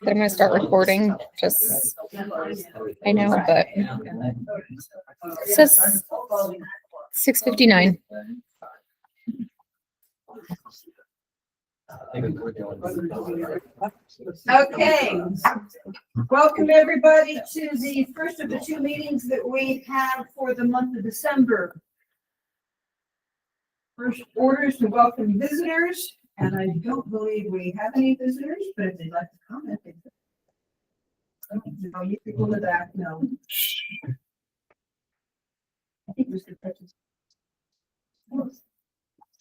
that I'm gonna start recording, just, I know, but it says 6:59. Okay, welcome everybody to the first of the two meetings that we have for the month of December. First order is to welcome visitors, and I don't believe we have any visitors, but if they'd like to comment, they could. No, you can go to that, no. I think Mr. Kretz.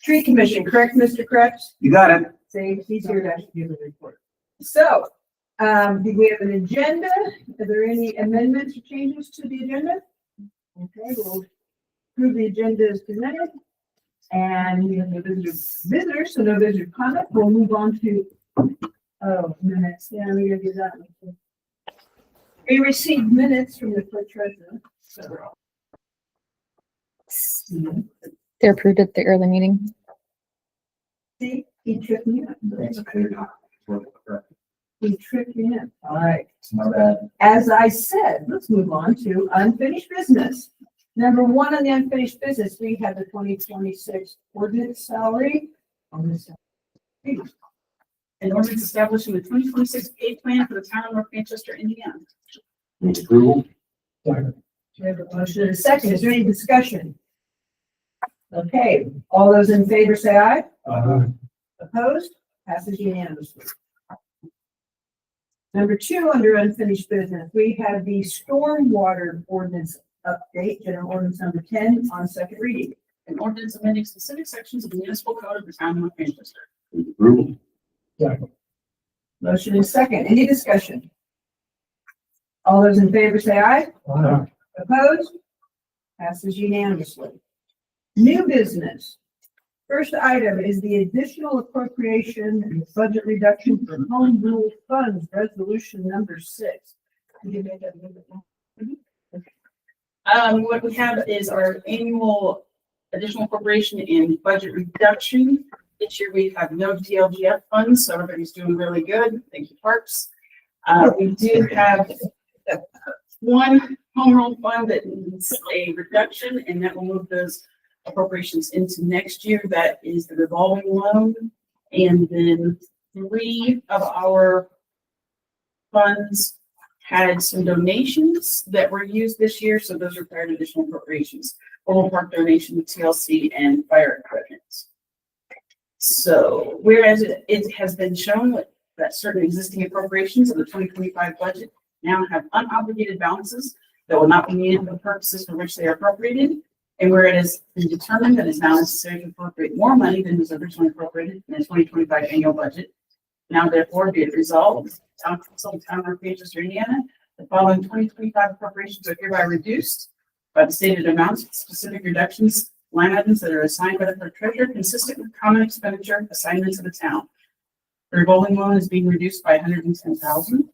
Tree Commission, correct, Mr. Kretz? You got it. Say, he's here to give the report. So, do we have an agenda? Are there any amendments or changes to the agenda? Okay, we'll approve the agenda as presented. And we have no visitors, so no visitor comment. We'll move on to, minutes. Yeah, we're gonna do that one. We received minutes from the clerk treasurer. So. They're approved at the early meeting. See, he tripped me up. He tripped me up. All right. Not bad. As I said, let's move on to unfinished business. Number one on the unfinished business, we have the 2026 ordinance salary on this. An ordinance establishing the 2026 pay plan for the town of North Manchester, Indiana. Move approval. We have a motion and a second. Is there any discussion? Okay, all those in favor say aye. Opposed? Passes unanimously. Number two, under unfinished business, we have the stormwater ordinance update, general ordinance number 10 on second reading. An ordinance amending specific sections of the municipal code of the town of North Manchester. Move approval. Motion is second. Any discussion? All those in favor say aye. Opposed? Passes unanimously. New business. First item is the additional appropriation and budget reduction for home rule funds, resolution number 6. Can you make that a little bit more? What we have is our annual additional appropriation and budget reduction. This year we have no DLGF funds, so everybody's doing really good. Thank you, Parks. We do have one home rule fund that needs a reduction, and that will move those appropriations into next year. That is the revolving loan. And then 3 of our funds had some donations that were used this year, so those required additional appropriations. Oral Park donation, TLC, and fire equipment. So whereas it has been shown that certain existing appropriations of the 2025 budget now have unobligated balances that will not be needed for the purposes for which they are appropriated, and where it has been determined that it is now necessary to appropriate more money than was originally appropriated in the 2025 annual budget. Now therefore be it resolved, Town Council of Town of North Manchester, Indiana, the following 2025 appropriations are hereby reduced by the stated amounts with specific reductions, line items that are assigned by the clerk treasurer consistent with common expenditure assignments of the town. The revolving loan is being reduced by $110,000.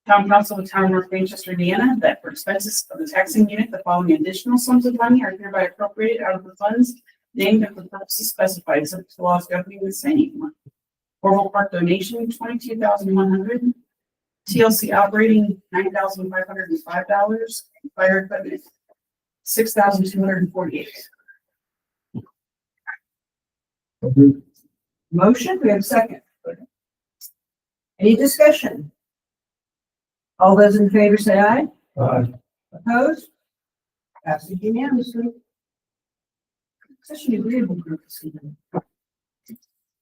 Town Council of the Town of North Manchester, Indiana, that for expenses of the taxing unit, the following additional sums of money are hereby appropriated out of the funds named and for the purposes specified, subject to the laws governing the same. Oral Park donation, $22,100. TLC operating, $9,505. Fire equipment, $6,248. Motion, we have a second. Any discussion? All those in favor say aye. Opposed? Passes unanimously. Such an agreeable group this evening.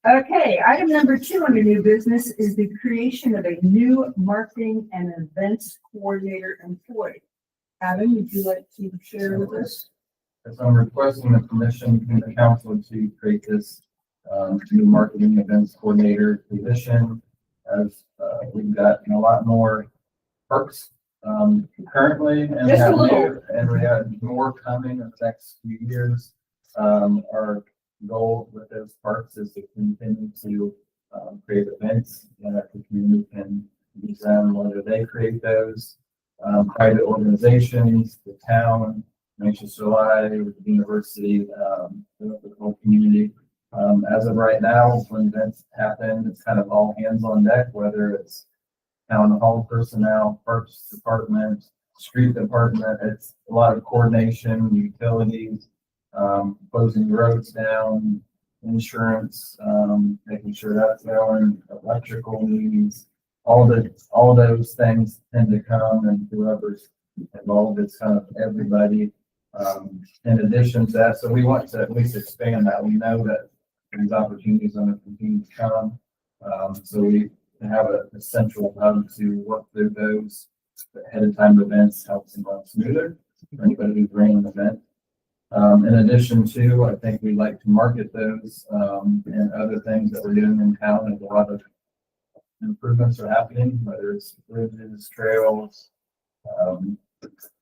Okay, item number 2 under new business is the creation of a new marketing and events coordinator employee. Adam, would you like to share with us? As I'm requesting the permission from the council to create this new marketing events coordinator position, as we've gotten a lot more perks currently, and we have more coming in the next few years. Our goal with those parks is to continue to create events that the community can use them, whether they create those, private organizations, the town, Manchester Live, the university, the whole community. As of right now, when events happen, it's kind of all hands on deck, whether it's town hall personnel, parks department, street department. It's a lot of coordination, utilities, closing roads down, insurance, making sure that's going, electrical needs, all those things tend to come, and whoever's involved, it's kind of everybody. In addition to that, so we want to at least expand that. We know that these opportunities are going to continue to come. So we have a central hub to work through those ahead of time events, helps them run smoother for anybody who's running an event. In addition to, I think we like to market those and other things that we're doing in town. There's a lot of improvements are happening, whether it's bridges, trails, you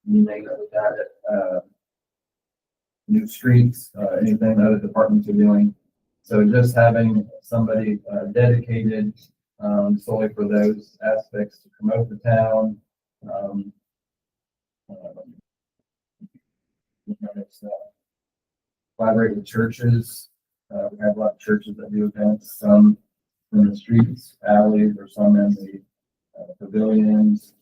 name it, new streets, anything that other departments are doing. So just having somebody dedicated solely for those aspects to promote the town. Collaborate with churches. We have a lot of churches that do events, some in the streets, alleys, or some in the pavilions.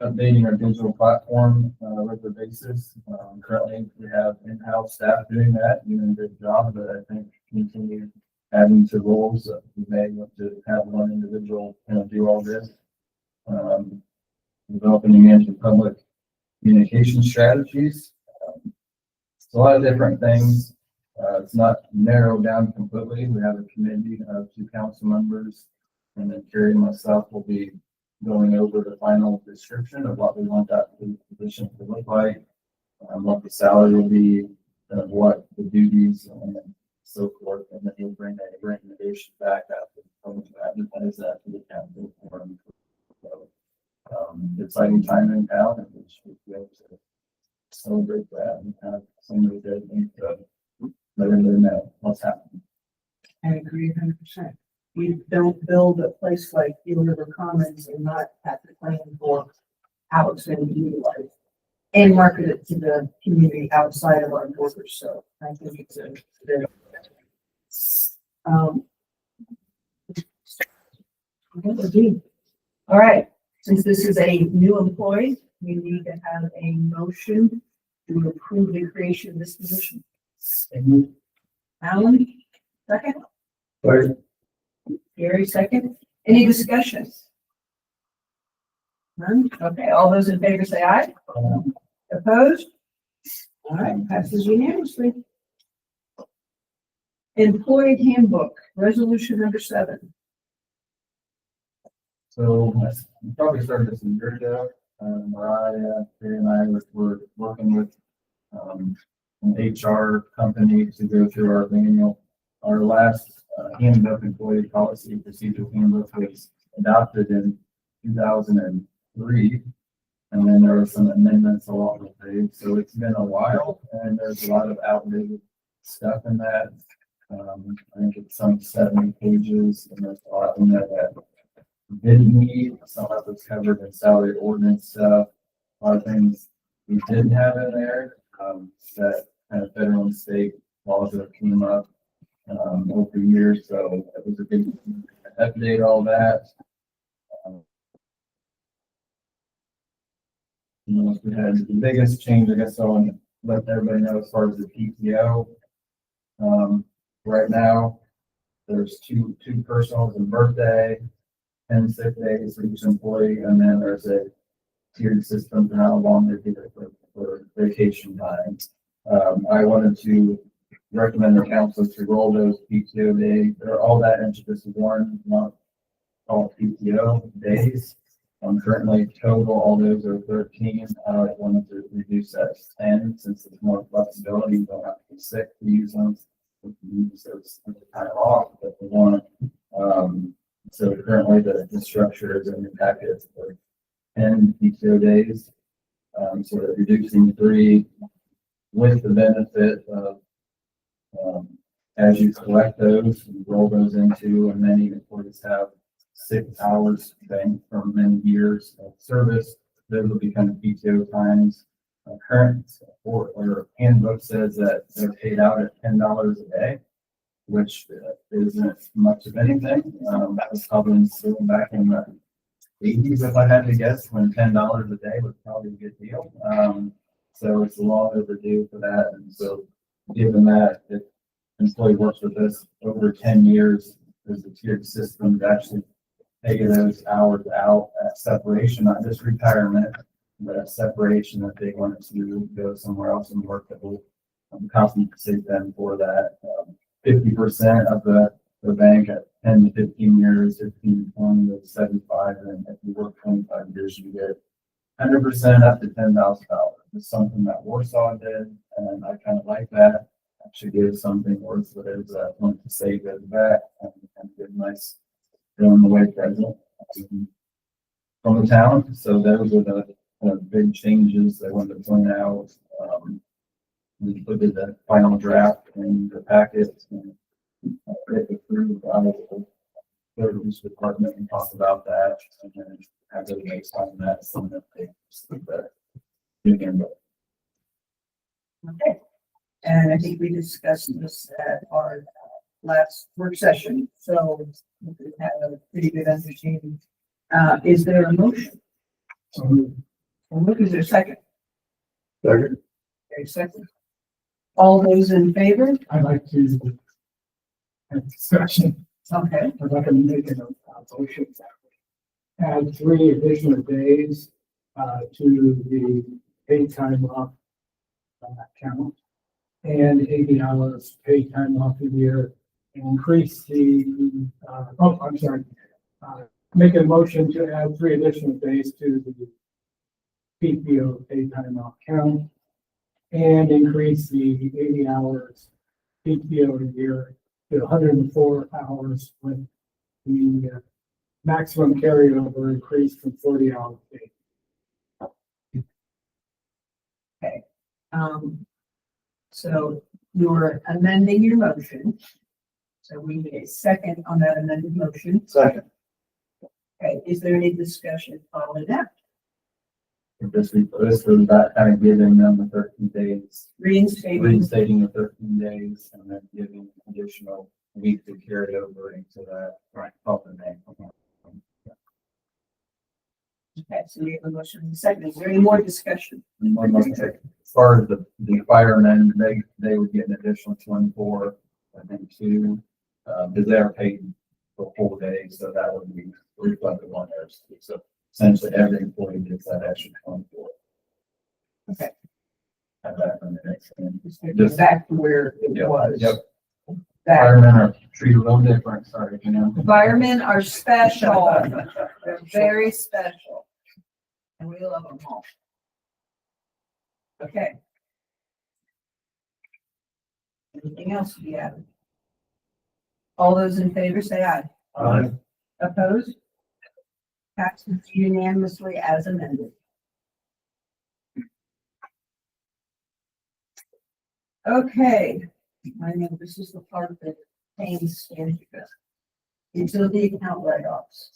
Updating our digital platform on a regular basis. Currently, we have in-house staff doing that, doing a good job, but I think continue adding to roles that we may want to have one individual kind of do all this. Developing and managing public communication strategies. It's a lot of different things. It's not narrowed down completely. We have a committee of 2 council members, and then Carrie and myself will be going over the final description of what we want that position to look like, what the salary will be, what the duties and so forth, and then he'll bring a recommendation back after advertise that to the council. So, exciting time in town, and we should be able to celebrate that and have somebody good things to let everybody know what's happening. I agree 100%. We don't build a place like Eel River Commons and not have to plan for how it's going to be utilized and market it to the community outside of our borders. So I think it's a very all right. Since this is a new employee, we need to have a motion to approve the creation of this position. Alan, second? Third. Gary, second. Any discussion? None? Okay, all those in favor say aye. Opposed? All right, passes unanimously. Employee handbook, resolution number 7. So we probably started this a year ago. Mariah, Carrie, and I were working with an HR company to go through our manual. Our last handbook, employee policy and procedure handbook, was adopted in 2003, and then there were some amendments along the way. So it's been a while, and there's a lot of outdated stuff in that. I think it's some 70 pages, and there's a lot in there that didn't need. Some of it's covered in salary ordinance stuff. A lot of things we didn't have in there that kind of federal and state laws that came up over the years. So it was a big update, all that. We had the biggest change, I guess I want to let everybody know as far as the PTO. Right now, there's two personals and birthday, 10 sick days for each employee, and then there's a tiered system for how long they get for vacation time. I wanted to recommend the council to roll those PTO days. They're all that into this one month called PTO days. Currently total, all those are 13. I wanted to reduce that to 10 since there's more flexibility. You don't have to be sick to use them. You can use those time off if you want. So currently the structure is in the packet for 10 PTO days. So they're reducing 3 with the benefit of as you collect those, you roll those into, and many employees have 6 hours banked from many years of service. Those will become PTO times. current or handbook says that they're paid out at $10 a day, which isn't much of anything. That was probably still back in the 80s, if I had to guess, when $10 a day was probably a good deal. So it's long overdue for that. And so given that if an employee works with us over 10 years, there's a tiered system to actually pay those hours out at separation, not just retirement, but at separation that they want to go somewhere else and work that will compensate them for that. 50% of the bank at 10 to 15 years, 15 to 20 to 75, and if you work 25 years, you get 100% up to $10,000. It's something that Warsaw did, and I kind of like that. Actually give something worth what it is, want to save it back and get a nice going away present from the town. So those are the big changes I wanted to point out. We put in the final draft in the packet and it approved by the Police Department and talk about that and then have everybody sign that so that they Okay. And I think we discussed this at our last work session, so we have a pretty good understanding. Is there a motion? Is there a second? Second. Okay, second. All those in favor? I'd like to have discussion. Okay, I'd like to make a motion that add 3 additional days to the paid time off count and 80 hours paid time off a year. And increase the, make a motion to add 3 additional days to the PPO paid time off count and increase the 80 hours PTO a year to 104 hours with the maximum carryover increased from 40 hours a day. okay. So you're amending your motion. So we need a second on that amended motion. Second. Okay, is there any discussion following that? this was about kind of giving them the 13 days, Reinstating. reinstating the 13 days and then giving additional week to carry over into that. Right. Okay, so we have a motion and a second. Is there any more discussion? One more thing. As far as the firemen, they would get an additional 24, I think 2, because they're paid for full day, so that would be reflected on theirs. So essentially every employee gets that extra 24. Okay. Have that on the next thing. Just back to where it Yep, was. Yep. Back. Firemen are treated a little different, sorry, you know. Firemen are special. They're very special. And we love them all. Okay. Anything else we have? All those in favor say aye. Aye. Opposed? Passes unanimously as amended. Okay, I know this is the part that pains Andrea. Utility account write-offs.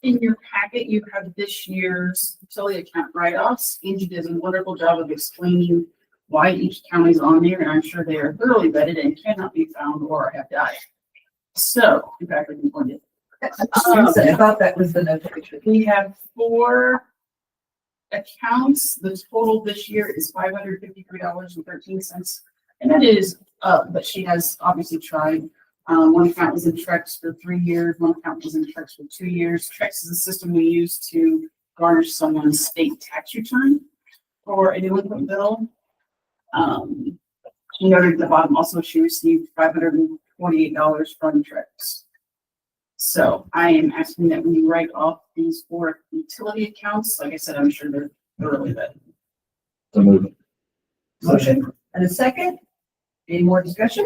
In your packet, you have this year's utility account write-offs. Angie does a wonderful job of explaining why each account is on there, and I'm sure they are thoroughly vetted and cannot be found or have died. So, in fact, I can point it. I thought that was the notation. We have 4 accounts. The total this year is $553.13. And that is up, but she has obviously tried. One account was in Trex for 3 years. One account was in Trex for 2 years. Trex is a system we use to garnish someone's state tax return for a delinquent bill. She noted at the bottom also she received $548 from Trex. So I am asking that we write off these 4 utility accounts. Like I said, I'm sure they're thoroughly vetted. So moved. Motion and a second. Any more discussion?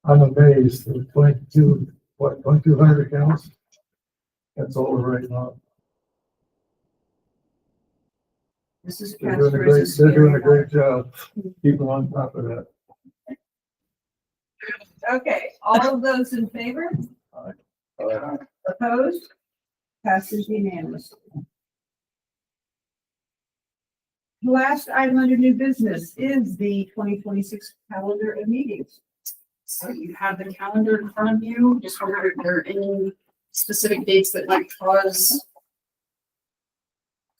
I'm amazed at 2,200 accounts. That's all we're writing off. This is They're doing a great job. Keeping on top of that. Okay, all of those in favor? Opposed? Passes unanimously. The last item under new business is the 2026 calendar of meetings. So you have the calendar in front of you. Just wonder if there are any specific dates that might cause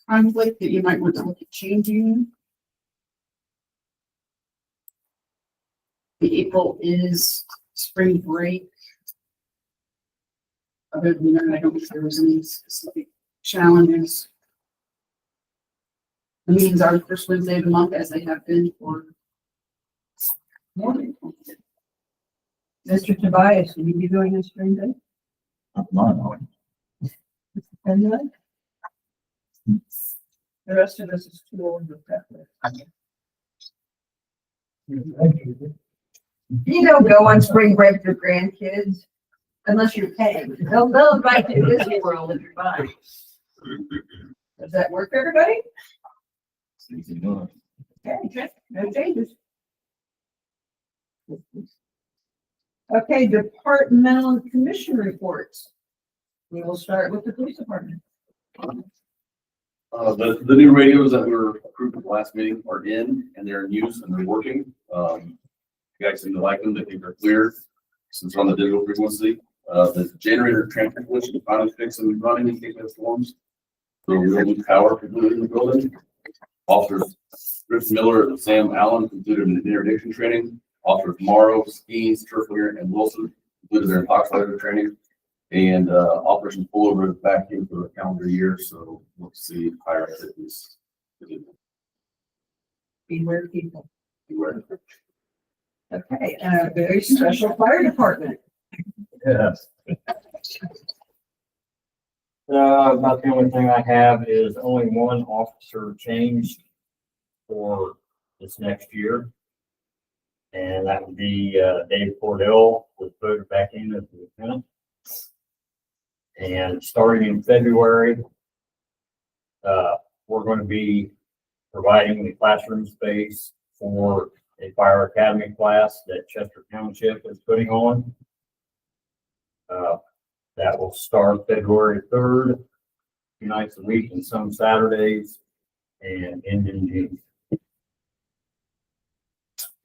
conflict that you might want to look at changing. The April is spring break. Other than that, I don't think there was any specific challenges. The meetings are the first Wednesday of the month, as they have been for more than 20 years. Mr. Tobias, will you be doing this during the day? The rest of us is too old for that. You don't go on spring break with grandkids unless you're paying. They'll invite you to Disney World if you're buying. Does that work for everybody? Okay, no changes. Okay, departmental and commission reports. We will start with the police department. The new radios that were approved at the last meeting are in, and they're in use and they're working. You guys seem to like them. They think they're clear since they're on the digital frequency. The generator transfer switch is finally fixed and running in case of storms. So we will lose power completely in the building. Officers Chris Miller and Sam Allen completed an interdiction training. Officers Morrow, Skeens, Turflier, and Wilson completed their intoxicator training. And Operation Pullover is back in for the calendar year, so we'll see higher activities. Beware people. Beware. Okay, very special fire department. Yes. About the only thing I have is only one officer changed for this next year. And that would be Dave Cordell was voted back in as the lieutenant. And starting in February, we're going to be providing the classroom space for a fire academy class that Chester Township is putting on. That will start February 3rd, 2 nights a week and some Saturdays, and end in June.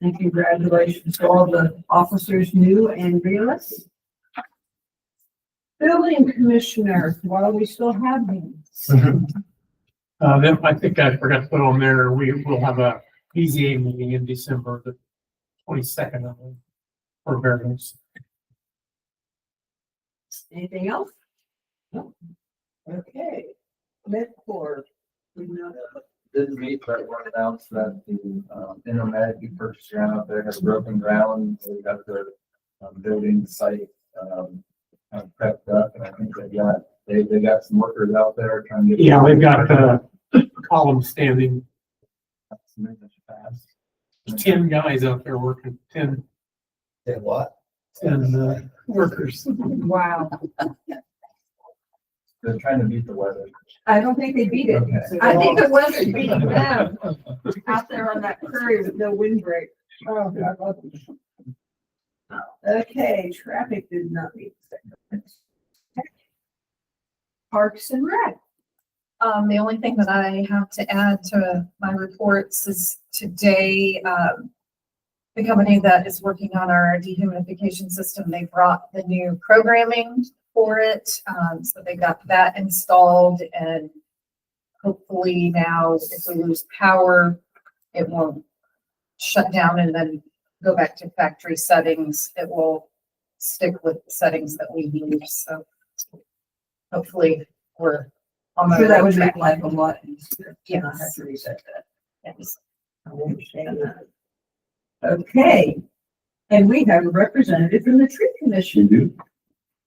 And congratulations to all the officers, new and realist. Building commissioner, while we still have him. Then I think I forgot to put on there, we will have a BZA meeting in December, the 22nd for variance. Anything else? No. Okay. Medcore. Did meet, but were announced that the internet you purchased ground out there has broken ground. We got the building site kind of prepped up, and I think they got some workers out there trying to get. Yeah, they've got column standing, 10 guys out there working, 10 workers. Wow. They're trying to beat the weather. I don't think they beat it. Okay. I think the weather's beating them out there on that prairie with no windbreak. Oh, God love them. Okay, traffic did not meet. Parks and Rec. The only thing that I have to add to my reports is today, the company that is working on our dehumidification system, they brought the new programming for it. So they got that installed, and hopefully now if we lose power, it won't shut down and then go back to factory settings. It will stick with the settings that we use. So hopefully we're on I'm sure the that right would track. make life a lot easier. Yes. Not have to reset that. Yes. I understand that. Okay, and we have a representative from the Tree Commission.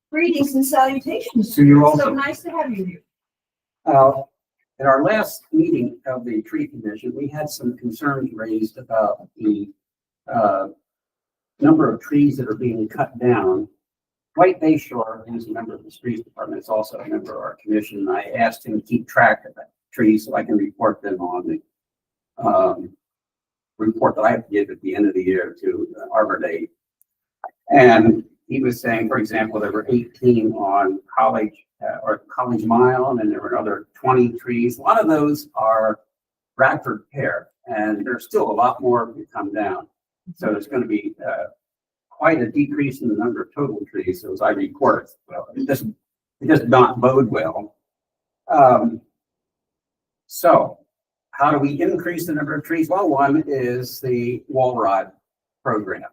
Greetings and salutations. To you So also. nice to have you here. At our last meeting of the tree commission, we had some concerns raised about the number of trees that are being cut down. White Bayshore, who's a member of the streets department, is also a member of our commission. And I asked him to keep track of the trees so I can report them on the report that I have to give at the end of the year to Arbor Day. And he was saying, for example, there were 18 on College Mile, and then there were another 20 trees. A lot of those are Bradford pear, and there's still a lot more to come down. So there's going to be quite a decrease in the number of total trees. So as I report, well, it does not bode well. So how do we increase the number of trees? Well, one is the wall rod program.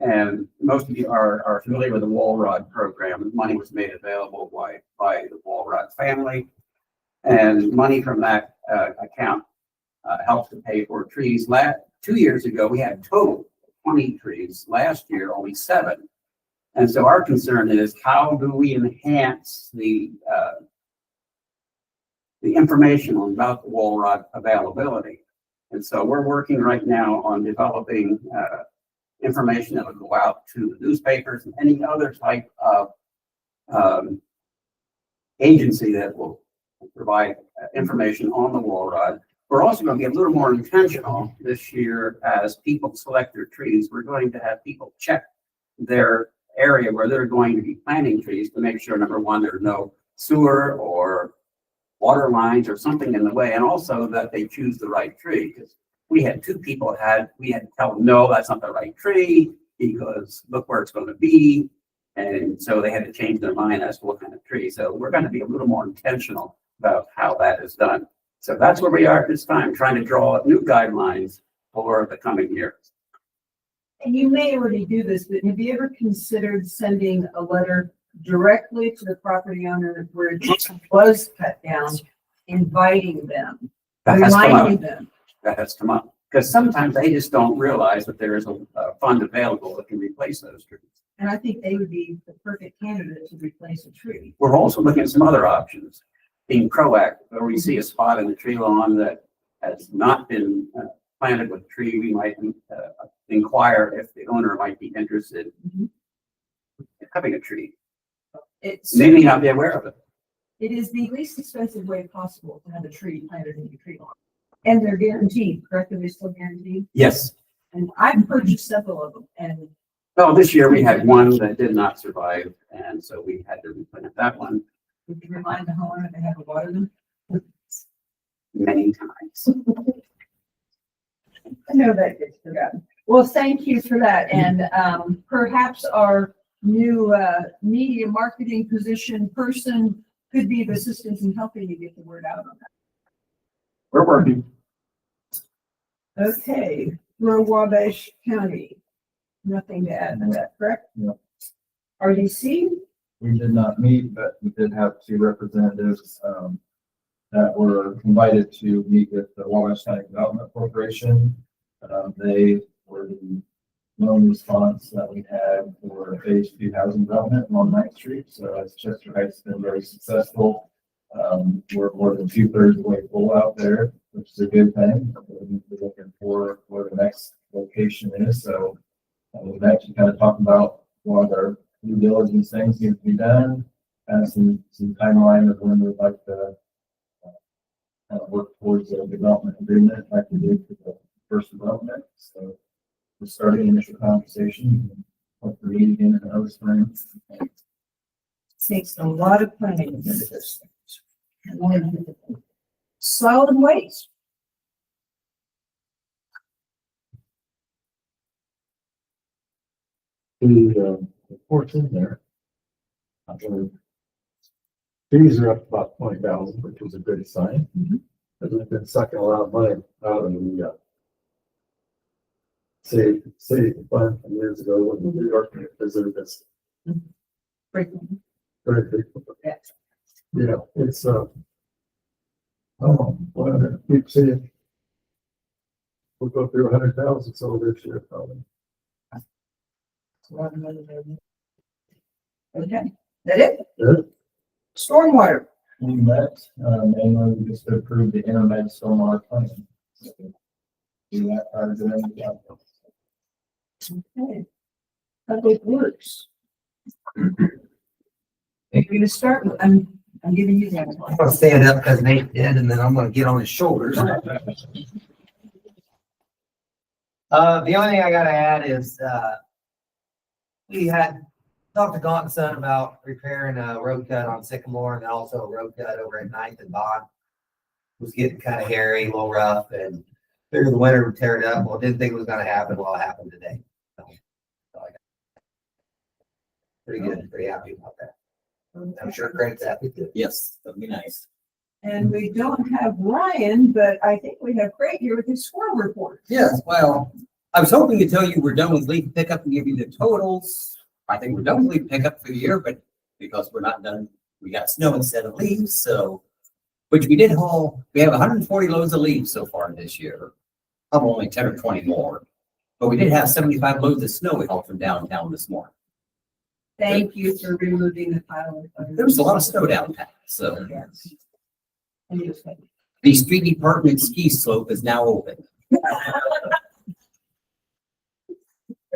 And most of you are familiar with the wall rod program. Money was made available by the wall rod family. And money from that account helps to pay for trees. 2 years ago, we had total 20 trees. Last year, only 7. And so our concern is, how do we enhance the information about the wall rod availability? And so we're working right now on developing information that will go out to the newspapers and any other type of agency that will provide information on the wall rod. We're also going to be a little more intentional this year as people select their trees. We're going to have people check their area where they're going to be planting trees to make sure, number one, there's no sewer or water lines or something in the way, and also that they choose the right tree. Because we had 2 people we had to tell them, no, that's not the right tree, because look where it's going to be. And so they had to change their mind as to what kind of tree. So we're going to be a little more intentional about how that is done. So that's where we are at this time, trying to draw up new guidelines for the coming year. And you may already do this, but have you ever considered sending a letter directly to the property owner where it was cut down, inviting them, That has come reminding up. them? That has come up. Because sometimes they just don't realize that there is a fund available that can replace those trees. And I think they would be the perfect candidate to replace a tree. We're also looking at some other options, being proactive. Where we see a spot in the tree lawn that has not been planted with a tree, we might inquire if the owner might be interested in having a tree. They may not be aware of it. It is the least expensive way possible to have a tree planted in your tree lawn. And they're guaranteed, correct? Are they still guaranteed? Yes. And I've purchased several of them, and Well, this year we had one that did not survive, and so we had to replant that one would you remind the homeowner to have a water them? many times. I know that gets forgotten. Well, thank you for that. And perhaps our new media marketing position person could be of assistance in helping you get the word out on that. We're working. Okay, Rural Wabash County. Nothing to add to that, correct? No. RDC? We did not meet, but we did have 2 representatives that were invited to meet with the Wabash County Development Corporation. They were the loan response that we had for phase 2 housing development on 9th Street. So as Chester Heights has been very successful, we're more than 2/3 of the way full out there, which is a good thing. We're looking for where the next location is. So we've actually kind of talked about what our due diligence things need to be done, and some timeline of when we'd like to kind of work towards a development agreement like we did for the first development. So we're starting initial conversations and hope to meet again in early spring. Takes a lot of planning to do this. Solid waste. The reports in there. Fees are up about 20,000, which is a good sign. But we've been sucking a lot of money out of the city fund from years ago when New York visited us. Very big. Yeah, it's well, keep seeing. We'll go through 100,000 so this year probably. Okay, that it? Good. Stormwater. We met, mainly we just approved the internet stormwater plan. So, do that prior to the job. Okay. Public Works. If you're gonna start, I'm giving you that one. I'm gonna stand up because Nate did, and then I'm gonna get on his shoulders. The only thing I gotta add is, we had talked to Gaunt and Son about repairing a road cut on Sycamore and also a road cut over at 9th and Bond. was getting kind of hairy, a little rough, and figured the winter would tear it up. Well, didn't think it was gonna happen. Well, it happened today. So I got pretty good, pretty happy about that. I'm sure Craig's happy too. Yes, that'd be nice. And we don't have Ryan, but I think we have Craig here with his squirrel report. Yes, well, I was hoping to tell you we're done with leaf pickup and give you the totals. I think we're done with leaf pickup for the year, but because we're not done, we got snow instead of leaves, so. Which we did haul, we have 140 loads of leaves so far this year. Probably only 10 or 20 more. But we did have 75 loads of snow we hauled from downtown this morning. Thank you for removing the pile of. There was a lot of snow downtown, so. Yes. And you just- The street department ski slope is now open.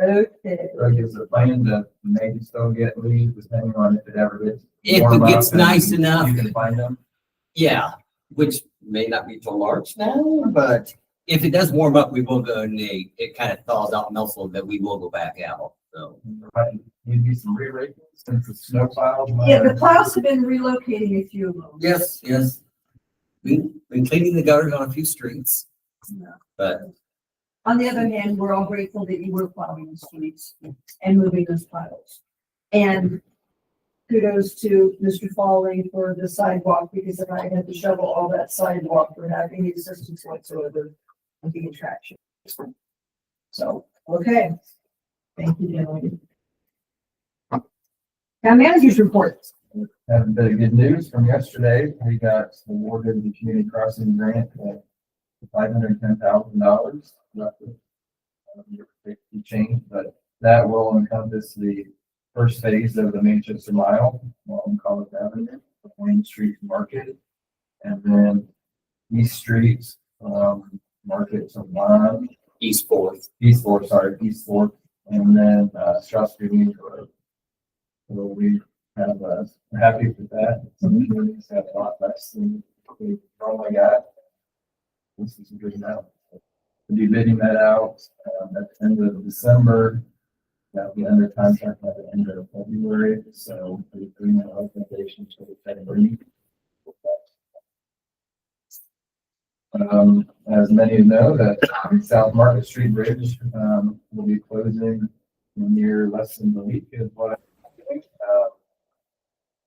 Okay. Greg, is the plan to maybe still get leaves depending on if it ever gets. If warm it gets up and nice enough. You can find them. Yeah, which may not be till March now, but if it does warm up, we will go and it kind of thaws out, melts a little bit, we will go back out, so. You'd be some re-raking since the snow piles. Yeah, the plows have been relocating a few of them. Yes, yes. We've been cleaning the gutters on a few streets, Yeah. but On the other hand, we're all grateful that you were plowing the streets and moving those piles. And kudos to Mr. Foley for the sidewalk, because if I had to shovel all that sidewalk without any assistance whatsoever, would be a attraction. So, okay. Thank you, gentlemen. Town managers report. Have a bit of good news from yesterday. We got awarded the community crossing grant for $510,000. Roughly. Change, but that will encompass the first phase of the Manchester Mile along College Avenue, Wayne Street Market, and then East Street, Market to Lime, East Fourth. East Fourth, and then, Strauss Green Road. So we have, we're happy with that. Some communities have a lot less than we normally got. This is a good amount. We'll be bidding that out, at the end of December. That'll be under contract by the end of February, so we're doing our recommendations for the February. As many of you know, that South Market Street Bridge, will be closing in near less than a week is what I think.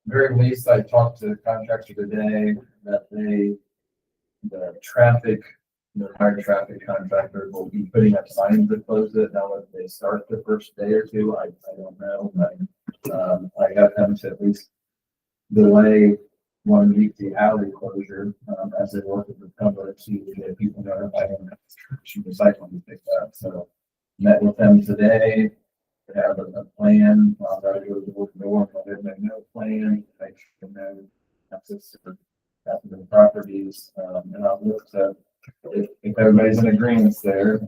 Very least, I talked to the contractor today that the fire traffic contractor will be putting up signs that close it. Now, if they start the first day or two, I don't know, but, I got them to at least delay 1 week the alley closure, as they work with the public to get people notified and recycling to pick up. So met with them today. They have a plan. I'll try to go door to door, but there's no plan. Make sure they know access to the properties. And I'll look to, if everybody's in agreement there,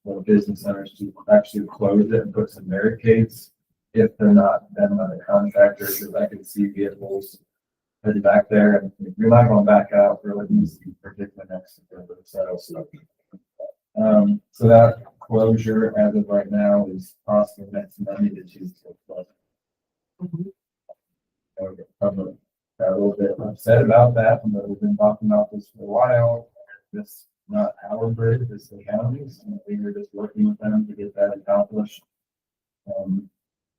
for business owners to actually close it and put some barricades if they're not done by the contractor, because I can see vehicles headed back there, and if you're not going back out, really needs to be particularly next to the so. So that closure as of right now is possible next Monday to Tuesday. Public got a little bit upset about that, but we've been talking about this for a while. This not our bridge, it's the county's, and we were just working with them to get that accomplished.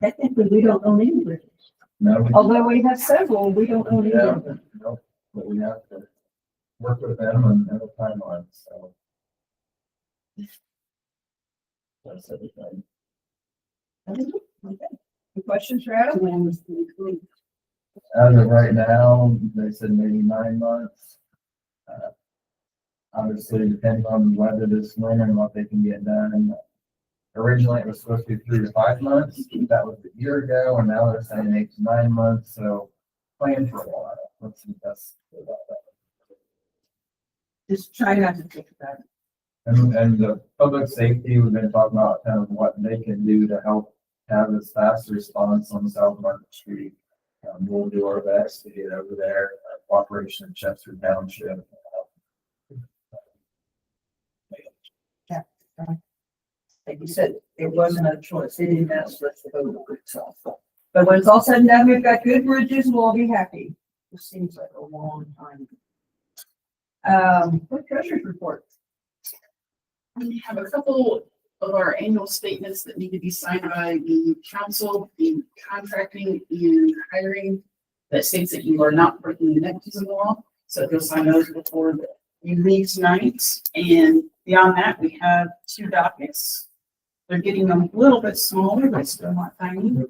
Technically, we don't own any bridges. No, Although we have several, we don't own any of them. no, but we have to work with them and have a timeline, so. That's everything. Okay. The questions for Adam? As of right now, they said maybe 9 months. Obviously, depending on the weather this winter and what they can get done. Originally, it was supposed to be 3 to 5 months. That was a year ago, and now they're saying 8 to 9 months. So plan for a while. Let's see that's about that. Just try not to think about it. And the public safety, we've been talking about kind of what they can do to help have this fast response on South Market Street. We'll do our best to get over there. Cooperation in Chester Township. Like you said, it wasn't a choice. They didn't ask us to vote for itself. But when it's all said and done, we've got good bridges, we'll all be happy. It seems like a long time. What treasurer's report? We have a couple of our annual statements that need to be signed by the council, the contracting and hiring, that states that you are not breaking the nepotism law. So if you'll sign those before you leave tonight. And beyond that, we have 2 dockets. They're getting them a little bit smaller, but still not tiny.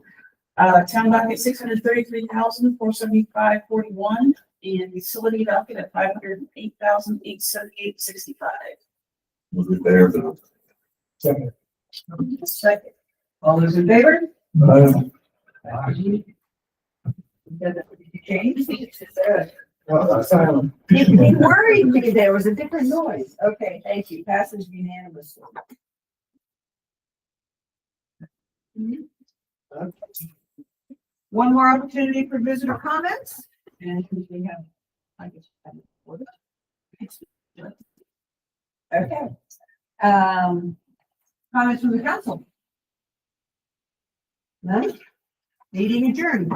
Town docket 633,475.41, and utility docket at 508,878.65. Was it there, but. Second. Second. All those in favor? Did you change? It worried me. There was a different noise. Okay, thank you. Passes unanimously. One more opportunity for visitor comments, and we have, I guess, okay. Comments from the council? None? Meeting adjourned.